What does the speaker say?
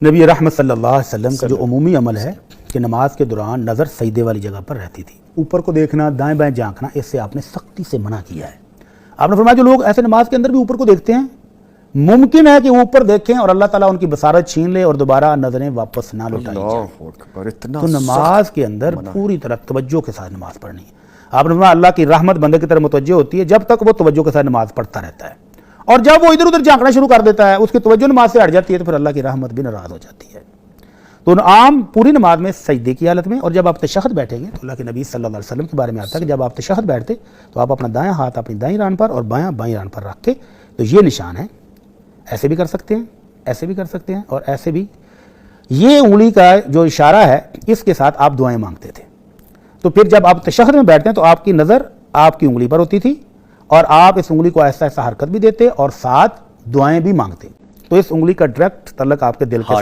نبی رحمت صلی اللہ علیہ وسلم کا جو عمومی عمل ہے کہ نماز کے دوران نظر سجدے والی جگہ پر رہتی تھی. اوپر کو دیکھنا، دائیں بائیں جھانکنا، اس سے آپ نے سختی سے منع کیا ہے. آپ نے فرمایا جو لوگ ایسے نماز کے اندر بھی اوپر کو دیکھتے ہیں ممکن ہے کہ وہ اوپر دیکھیں اور اللہ تعالیٰ ان کی بصارت چھین لے اور دوبارہ نظریں واپس نہ لوٹائی جائیں. تو نماز کے اندر پوری طرح توجہ کے ساتھ نماز پڑھنی ہے. آپ نے فرمایا اللہ کی رحمت بندے کی طرف متوجہ ہوتی ہے جب تک وہ توجہ کے ساتھ نماز پڑھتا رہتا ہے، اور جب وہ ادھر ادھر جھانکنا شروع کر دیتا ہے، اس کی توجہ نماز سے ہٹ جاتی ہے، تو پھر اللہ کی رحمت بھی ناراض ہو جاتی ہے. تو عام پوری نماز میں سجدے کی حالت میں، اور جب آپ تشہد بیٹھیں گے تو اللہ کے نبی صلی اللہ علیہ وسلم کے بارے میں آتا ہے کہ جب آپ تشہد بیٹھتے تو آپ اپنا دایاں ہاتھ اپنی دائیں ران پر اور بایاں بائیں ران پر رکھ کے، تو یہ نشان ہے. ایسے بھی کر سکتے ہیں، ایسے بھی کر سکتے ہیں، اور ایسے بھی. یہ انگلی کا جو اشارہ ہے اس کے ساتھ آپ دعائیں مانگتے تھے. تو پھر جب آپ تشہد میں بیٹھتے ہیں تو آپ کی نظر آپ کی انگلی پر ہوتی تھی، اور آپ اس انگلی کو ایسا ایسا حرکت بھی دیتے اور ساتھ دعائیں بھی مانگتے. تو اس انگلی کا ڈائریکٹ تعلق آپ کے دل کے